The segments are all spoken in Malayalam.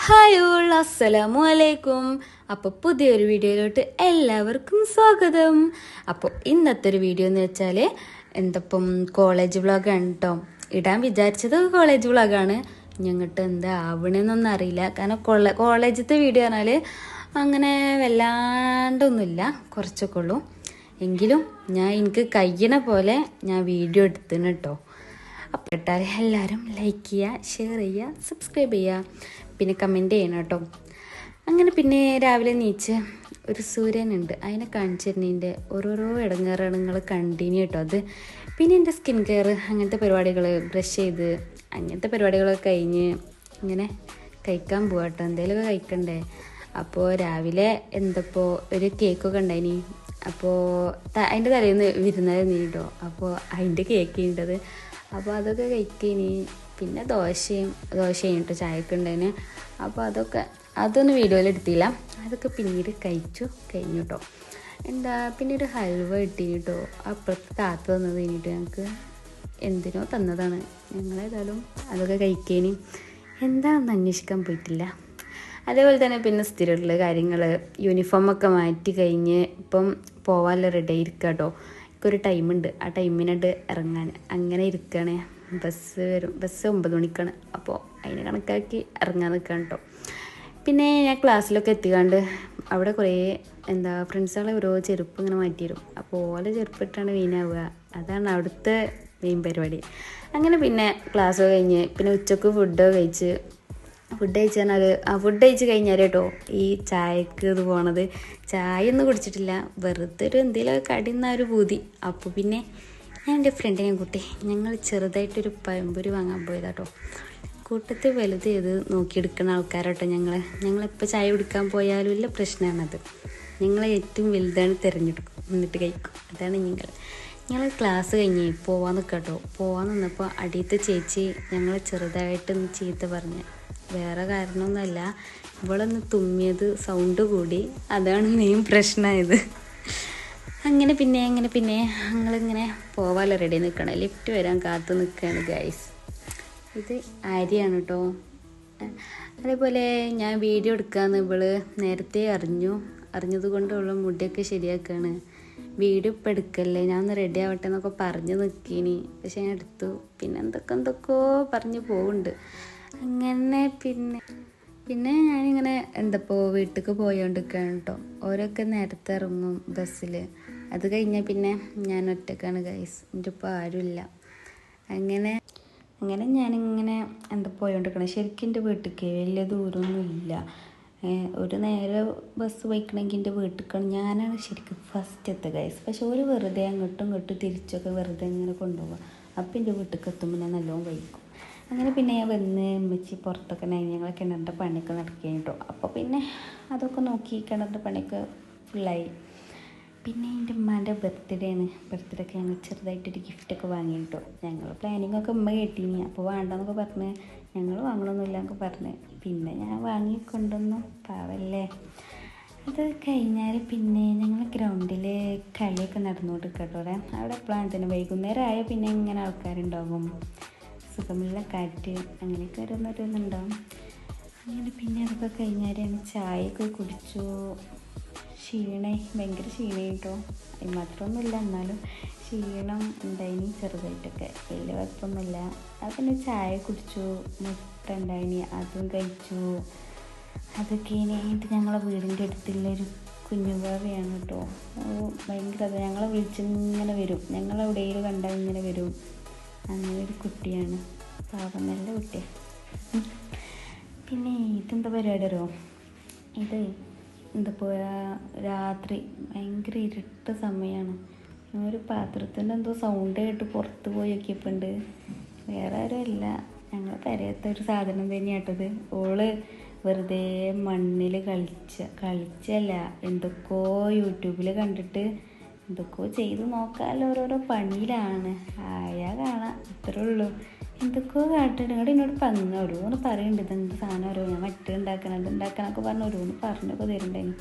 ഹായ് ഓൾ, അസ്സലാമു അലൈക്കും. അപ്പോൾ പുതിയൊരു വീഡിയോയിലോട്ട് എല്ലാവർക്കും സ്വാഗതം. അപ്പോൾ ഇന്നത്തെ ഒരു വീഡിയോ എന്ന് വെച്ചാൽ എന്തപ്പം കോളേജ് വ്ളോഗാണ് കേട്ടോ. ഇടാൻ വിചാരിച്ചത് കോളേജ് വ്ളോഗാണ്. ഞങ്ങട്ട് എന്താ ആവണമെന്നൊന്നും അറിയില്ല. കാരണം കോളേജത്തെ വീഡിയോ പറഞ്ഞാൽ അങ്ങനെ വല്ലാണ്ടൊന്നുമില്ല, കുറച്ചൊക്കെ ഉള്ളൂ. എങ്കിലും എനിക്ക് കഴിയണ പോലെ ഞാൻ വീഡിയോ എടുത്തിന് കേട്ടോ. അപ്പോൾ കേട്ടാൽ എല്ലാവരും ലൈക്ക് ചെയ്യുക, ഷെയർ ചെയ്യുക, സബ്സ്ക്രൈബ് ചെയ്യുക, പിന്നെ കമൻറ്റ് ചെയ്യണം കേട്ടോ. അങ്ങനെ പിന്നെ രാവിലെ എണീച്ച് ഒരു സൂര്യനുണ്ട്, അതിനെ കാണിച്ചിരുന്നതിൻ്റെ ഓരോരോ ഇടങ്ങേറുകൾ കണ്ടിന്യൂ കേട്ടോ. അത് പിന്നെ എൻ്റെ സ്കിൻ കെയർ അങ്ങനത്തെ പരിപാടികൾ, ബ്രഷ് ചെയ്ത് അങ്ങനത്തെ പരിപാടികളൊക്കെ കഴിഞ്ഞ് ഇങ്ങനെ കഴിക്കാൻ പോവാം കേട്ടോ. എന്തെങ്കിലുമൊക്കെ കഴിക്കണ്ടേ. അപ്പോൾ രാവിലെ എന്തപ്പോൾ ഒരു കേക്കൊക്കെ ഉണ്ടായിനി. അപ്പോൾ അതിൻ്റെ തലേന്ന് വിരുന്നായിരുന്നു കേട്ടോ. അപ്പോൾ അതിൻ്റെ കേക്ക് ചെയ്യേണ്ടത്. അപ്പോൾ അതൊക്കെ കഴിക്കേനി. പിന്നെ ദോശയും കേട്ടോ ചായയൊക്കെ ഉണ്ടായിന്. അപ്പോൾ അതൊന്നും വീഡിയോയിൽ എടുത്തില്ല. അതൊക്കെ പിന്നീട് കഴിഞ്ഞു കേട്ടോ. പിന്നെ ഒരു ഹൽവ കിട്ടി കേട്ടോ. അപ്പുറത്ത് താത്ത തന്നത് കഴിഞ്ഞിട്ട് ഞങ്ങൾക്ക് എന്തിനോ തന്നതാണ്. ഞങ്ങളേതായാലും അതൊക്കെ കഴിക്കേനി. എന്താണെന്ന് അന്വേഷിക്കാൻ പോയിട്ടില്ല. അതേപോലെ തന്നെ പിന്നെ സ്ഥിരമുള്ള കാര്യങ്ങൾ, യൂണിഫോമൊക്കെ മാറ്റി കഴിഞ്ഞ് ഇപ്പം പോകാനുള്ള റെഡി ആയിരിക്കുക കേട്ടോ. ഒരു ടൈമുണ്ട്, ആ ടൈമിനായിട്ട് ഇറങ്ങാൻ അങ്ങനെ ഇരിക്കുകയാണ്. ബസ് 9 മണിക്കാണ്. അപ്പോൾ അതിനെ കണക്കാക്കി ഇറങ്ങാൻ നിൽക്കാൻ കേട്ടോ. പിന്നെ ഞാൻ ക്ലാസ്സിലൊക്കെ എത്തിക്കാണ്ട് അവിടെ കുറേ ഫ്രണ്ട്സുകളെ ഓരോ ചെരുപ്പ് ഇങ്ങനെ മാറ്റി തരും. അപ്പോൾ ഓല ചെരുപ്പിട്ടാണ് വീണാവുക. അതാണ് അവിടുത്തെ മെയിൻ പരിപാടി. അങ്ങനെ പിന്നെ ക്ലാസ് കഴിഞ്ഞ് പിന്നെ ഉച്ചക്ക് ഫുഡ് കഴിച്ച് കഴിഞ്ഞാൽ കേട്ടോ ഈ ചായക്ക് ഇത് പോണത്. ചായ ഒന്നും കുടിച്ചിട്ടില്ല, വെറുതെ ഒരു എന്തെങ്കിലുമൊക്കെ കടിയുന്ന ഒരു പൂതി. അപ്പോൾ പിന്നെ ഞാൻ എൻ്റെ ഫ്രണ്ടിനെ കൂട്ടി ഞങ്ങൾ ചെറുതായിട്ടൊരു പഴംപൊരി വാങ്ങാൻ പോയതാട്ടോ. കൂട്ടത്തിൽ വലുത് ചെയ്ത് നോക്കിയെടുക്കുന്ന ആൾക്കാരാട്ടോ ഞങ്ങളെപ്പോൾ ചായ കുടിക്കാൻ പോയാലും ഇല്ല പ്രശ്നമാണത്. ഞങ്ങൾ ഏറ്റവും വലുതാണ് തിരഞ്ഞെടുക്കും, എന്നിട്ട് കഴിക്കും. അതാണ് ഞങ്ങൾ ക്ലാസ് കഴിഞ്ഞ് പോവാൻ നിൽക്കാട്ടോ. പോവാൻ നിന്നപ്പോൾ അടിയത്തെ ചേച്ചി ഞങ്ങൾ ചെറുതായിട്ടൊന്ന് ചീത്ത പറഞ്ഞ്. വേറെ കാരണമൊന്നുമല്ല, ഇവളൊന്ന് തുമ്മിയത് സൗണ്ട് കൂടി, അതാണ് മെയിൻ പ്രശ്നമായത്. അങ്ങനെ പിന്നെ ഞങ്ങളിങ്ങനെ പോവാനുള്ള റെഡി നിൽക്കണം. ലിഫ്റ്റ് വരാൻ കാത്തു നിൽക്കുകയാണ് ഗൈസ്. ഇത് ആര്യാണ് കേട്ടോ. അതേപോലെ ഞാൻ വീഡിയോ എടുക്കാമെന്ന് ഇവള് നേരത്തെ അറിഞ്ഞത് കൊണ്ട് ഉള്ള മുടിയൊക്കെ ശരിയാക്കുകയാണ്. വീഡിയോ ഇപ്പം എടുക്കല്ലേ, ഞാൻ ഒന്ന് റെഡി ആവട്ടെ എന്നൊക്കെ പറഞ്ഞ് നിൽക്കീനി. പക്ഷെ ഞാൻ എടുത്തു. പിന്നെ എന്തൊക്കെയോ പറഞ്ഞ് പോകുന്നുണ്ട്. അങ്ങനെ പിന്നെ ഞാനിങ്ങനെ വീട്ടിലേക്ക് പോയോണ്ടിരിക്കുകയാണ് കേട്ടോ. ഓരോക്കെ നേരത്തെ ഇറങ്ങും ബസ്സിൽ. അത് കഴിഞ്ഞാൽ പിന്നെ ഞാൻ ഒറ്റക്കാണ് ഗൈസ്, എൻ്റെ ഇപ്പോൾ ആരുമില്ല. അങ്ങനെ ഞാനിങ്ങനെ പോയോണ്ടിരിക്കണം. ശരിക്കും എൻ്റെ വീട്ടിലേക്ക് വലിയ ദൂരമൊന്നും ഇല്ല. ഒരു നേരെ ബസ് പോയിക്കണമെങ്കിൽ എൻ്റെ വീട്ടിലേക്കാണ് ഞാനാണ് ശരിക്കും ഫസ്റ്റ് എത്തുക ഗൈസ്. പക്ഷെ ഒരു വെറുതെ അങ്ങോട്ടും തിരിച്ചൊക്കെ വെറുതെ ഇങ്ങനെ കൊണ്ടുപോകുക. അപ്പം എൻ്റെ വീട്ടിലേക്ക് എത്തുമ്പോൾ ഞാൻ നല്ലോണം കഴിക്കും. അങ്ങനെ പിന്നെ ഞാൻ വന്ന് അമ്മച്ചി പുറത്തൊക്കെ ഞങ്ങൾ കിണറിൻ്റെ പണിയൊക്കെ നടക്കുകയാണ് കേട്ടോ. അപ്പോൾ പിന്നെ അതൊക്കെ നോക്കി കിണറിൻ്റെ പണിയൊക്കെ ഫുള്ളായി. പിന്നെ എൻ്റെ ഉമ്മാൻ്റെ ബർത്ത്ഡേക്ക് ഞങ്ങൾ ചെറുതായിട്ടൊരു ഗിഫ്റ്റൊക്കെ വാങ്ങി കേട്ടോ. ഞങ്ങൾ പ്ലാനിങ്ങൊക്കെ ഉമ്മ കേട്ടീനി. അപ്പോൾ വേണ്ടെന്നൊക്കെ പറഞ്ഞ് ഞങ്ങൾ വാങ്ങണമെന്നില്ല എന്നൊക്കെ പറഞ്ഞ് പിന്നെ ഞാൻ വാങ്ങി കൊണ്ടുവന്നു. പാവല്ലേ. അത് കഴിഞ്ഞാൽ പിന്നെ ഞങ്ങൾ ഗ്രൗണ്ടിൽ കളിയൊക്കെ നടന്നുകൊണ്ട് കേട്ടോ. അവിടെ എപ്പോഴാണ് തന്നെ വൈകുന്നേരം ആയാൽ പിന്നെ ഇങ്ങനെ ആൾക്കാരുണ്ടാകും, സുഖമുള്ള കാറ്റ് അങ്ങനെയൊക്കെ ഓരോന്നുണ്ടാവും. അങ്ങനെ പിന്നെ അതൊക്കെ കഴിഞ്ഞാൽ ചായയൊക്കെ കുടിച്ചു. ഭയങ്കര ക്ഷീണമായി കേട്ടോ. അത് മാത്രമൊന്നുമില്ല, എന്നാലും ക്ഷീണം ഉണ്ടായിനി ചെറുതായിട്ടൊക്കെ, വലിയ കുഴപ്പമൊന്നുമില്ല. അത് പിന്നെ ചായ കുടിച്ചു, മുട്ട ഉണ്ടായിനി, അതും കഴിച്ചു. അതൊക്കെ കഴിഞ്ഞിട്ട് ഞങ്ങളെ വീടിൻ്റെ അടുത്തുള്ളൊരു കുഞ്ഞുപാവയാണ് കേട്ടോ. ഭയങ്കര ഞങ്ങളെ വിളിച്ചിങ്ങനെ വരും, ഞങ്ങളെവിടെയെങ്കിലും കണ്ടാൽ ഇങ്ങനെ വരും. അങ്ങനെ ഒരു കുട്ടിയാണ്, പാവം നല്ല കുട്ടിയാണ്. പിന്നെ ഇതെന്താ പരിപാടി അറിയോ? ഇത് രാത്രി ഭയങ്കര ഇരുട്ട സമയമാണ്. ഒരു പാത്രത്തിൻ്റെ എന്തോ സൗണ്ട് കേട്ട് പുറത്ത് പോയി നോക്കിയപ്പോണ്ട് വേറെ ആരുമല്ല, ഞങ്ങൾ പെരയത്തെ ഒരു സാധനം തന്നെയാട്ടത്. ഓള് വെറുതെ മണ്ണിൽ കളിച്ചല്ല, എന്തൊക്കെയോ യൂട്യൂബിൽ കണ്ടിട്ട് എന്തൊക്കെയോ ചെയ്ത് നോക്കാമല്ലോ, ഓരോരോ പണിയിലാണ്. ആയാൽ കാണാം, അത്രേ ഉള്ളൂ. എന്തൊക്കെയോ കാട്ടിട്ട് ഇങ്ങോട്ട് എന്നോട് ഓരോന്ന് പറയുന്നുണ്ട്, ഇതെന്ത് സാധനം ഓരോ ഞാൻ അതുണ്ടാക്കാനൊക്കെ പറഞ്ഞ് ഓരോന്ന് പറഞ്ഞൊക്കെ തരുന്നുണ്ടായിരുന്നു.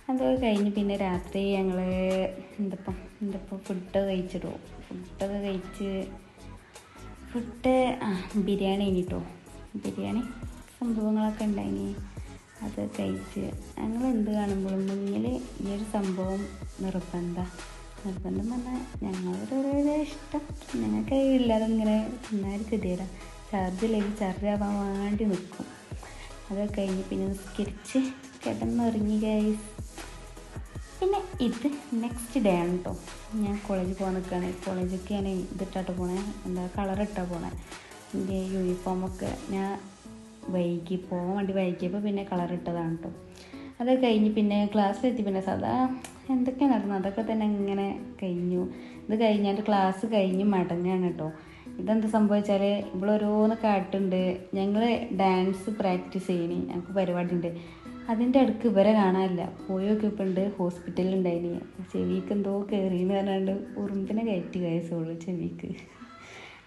അതൊക്കെ കഴിഞ്ഞ് പിന്നെ രാത്രി ഞങ്ങൾ ഫുഡൊക്കെ കഴിച്ചിട്ടോ. ഫുഡ് ബിരിയാണി കഴിഞ്ഞിട്ടോ. ബിരിയാണി സംഭവങ്ങളൊക്കെ ഉണ്ടായിനി. അത് കഴിച്ച് ഞങ്ങൾ എന്ത് കാണുമ്പോഴും മുന്നിൽ ഈ ഒരു സംഭവം നിർബന്ധം പറഞ്ഞാൽ ഞങ്ങളുടെ ഓരോരോ ഇഷ്ടം. ഞങ്ങൾക്ക് ഇല്ലാതെ ഇങ്ങനെ തിന്നാലും ഗതികേടാ. ഛർദില്ലെങ്കിൽ ഛർദിയാവാൻ വേണ്ടി നിൽക്കും. അതൊക്കെ കഴിഞ്ഞ് പിന്നെ നിസ്കരിച്ച് കിടന്നുറങ്ങി ഗൈസ്. പിന്നെ ഇത് നെക്സ്റ്റ് ഡേ ആണ് കേട്ടോ. ഞാൻ കോളേജിൽ പോകാൻ നിൽക്കുകയാണ്. കോളേജിലേക്ക് ഞാൻ ഇതിട്ടാട്ട് പോണേ, കളറിട്ടാണ് പോണേ. എൻ്റെ യൂണിഫോമൊക്കെ ഞാൻ പോകാൻ വേണ്ടി വൈകിയപ്പോൾ പിന്നെ കളറിട്ടതാണ് കേട്ടോ. അത് കഴിഞ്ഞ് പിന്നെ ക്ലാസ്സിലെത്തി. പിന്നെ സാധാ എന്തൊക്കെയാണ് നടന്നത് അതൊക്കെ തന്നെ ഇങ്ങനെ കഴിഞ്ഞു. ഇത് കഴിഞ്ഞാൽ ക്ലാസ് കഴിഞ്ഞ് മടങ്ങുകയാണ് കേട്ടോ. ഇതെന്താ സംഭവിച്ചാൽ ഇവളോരോന്ന് കാട്ടുണ്ട്. ഞങ്ങൾ ഡാൻസ് പ്രാക്ടീസ് ചെയ്യണി, ഞങ്ങൾക്ക് പരിപാടി ഉണ്ട്. അതിൻ്റെ അടുക്ക് ഇവരെ കാണാനില്ല. പോയി നോക്കിയപ്പോണ്ട് ഹോസ്പിറ്റലിൽ ഉണ്ടായിനി. ചെവിക്ക് എന്തോ കയറിയെന്ന് പറഞ്ഞാണ്ട് ഉറുമ്പിനെ കയറ്റി കയസുള്ളൂ ചെവിക്ക്.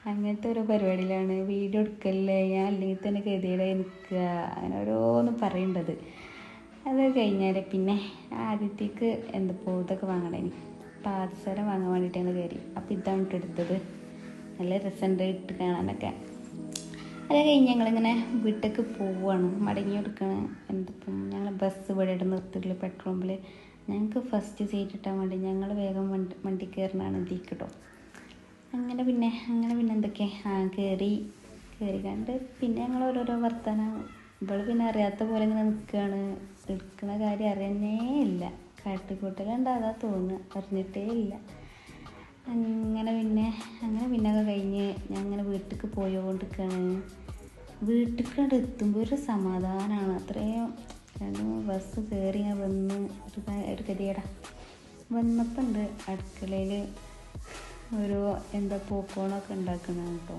അങ്ങനത്തെ ഓരോ പരിപാടിയിലാണ്. വീഡിയോ എടുക്കല്ലേ, ഞാൻ അല്ലെങ്കിൽ തന്നെ ഗതിയുടെ നിൽക്കുക, അങ്ങനെ ഓരോന്ന് പറയേണ്ടത്. അത് കഴിഞ്ഞാൽ പിന്നെ ആദ്യത്തേക്ക് എന്തപ്പോൾ ഇതൊക്കെ വാങ്ങണേ, പാദസരം വാങ്ങാൻ വേണ്ടിയിട്ടാണ് കയറി. അപ്പോൾ ഇതാണ് എടുത്തത്. നല്ല രസമുണ്ട് ഇട്ട് കാണാനൊക്കെ. അത് കഴിഞ്ഞ് ഞങ്ങളിങ്ങനെ വീട്ടിലേക്ക് പോവുകയാണ്, മടങ്ങി കൊടുക്കണം. എന്തിപ്പം ഞങ്ങൾ ബസ് ഇവിടെ നിർത്തിയിട്ടില്ല പെട്രോൾ പമ്പിൽ. ഞങ്ങൾക്ക് ഫസ്റ്റ് സീറ്റ് കിട്ടാൻ വേണ്ടി ഞങ്ങൾ വേഗം വണ്ടി കയറണതാണ് ഇതിലേക്ക് കേട്ടോ. അങ്ങനെ പിന്നെ എന്തൊക്കെ കയറി കണ്ട് പിന്നെ ഞങ്ങൾ ഓരോരോ വർത്താനം. ഇവൾ പിന്നെ അറിയാത്ത പോലെ ഇങ്ങനെ നിൽക്കുകയാണ്. എടുക്കുന്ന കാര്യം അറിയുന്നേ ഇല്ല. കാട്ടിക്കൂട്ടലുണ്ട് അതാ തോന്നുക, അറിഞ്ഞിട്ടേ ഇല്ല. അങ്ങനെ പിന്നെ ഒക്കെ കഴിഞ്ഞ് ഞാൻ അങ്ങനെ വീട്ടിലേക്ക് പോയോണ്ടിരിക്കുകയാണ്. വീട്ടിലേക്ക് എത്തുമ്പോൾ ഒരു സമാധാനമാണ്. അത്രയും ബസ് കയറി ഞാൻ വന്ന് ഒരു ഗതികേടാ. വന്നപ്പോൾ ഉണ്ട് അടുക്കളയിൽ ഒരു പോക്കോണൊക്കെ ഉണ്ടാക്കണം കേട്ടോ.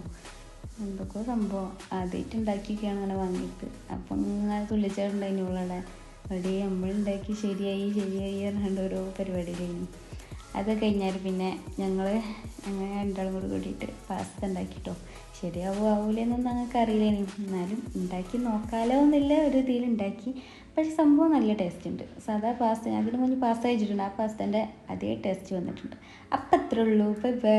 എന്തൊക്കെയോ സംഭവം ആദ്യമായിട്ട് ഉണ്ടാക്കിയൊക്കെയാണ് അങ്ങനെ വാങ്ങിയിട്ട്. അപ്പം ഇങ്ങനെ തുള്ളിച്ചാട്ടുണ്ടായിനുള്ളടെ അവിടെ നമ്മളുണ്ടാക്കി ശരിയായി പറഞ്ഞുകൊണ്ട് ഓരോ പരിപാടിയിലായിരുന്നു. അത് കഴിഞ്ഞാൽ പിന്നെ ഞങ്ങൾ രണ്ടാളും കൂടിയിട്ട് പാസ്ത ഉണ്ടാക്കിട്ടോ. ആവൂലെന്നൊന്നും ഞങ്ങൾക്ക് അറിയില്ലേനി, എന്നാലും ഉണ്ടാക്കി നോക്കാലോ എന്നില്ല ഒരു ഇതിൽ ഉണ്ടാക്കി. പക്ഷെ സംഭവം നല്ല ടേസ്റ്റ് ഉണ്ട്. സാധാ പാസ്ത ഞാൻ അതിന് മുന്നേ പാസ്ത കഴിച്ചിട്ടുണ്ട്. ആ പാസ്തേൻ്റെ അതേ ടേസ്റ്റ് വന്നിട്ടുണ്ട്. അപ്പം അത്രേ ഉള്ളൂ. ബൈ.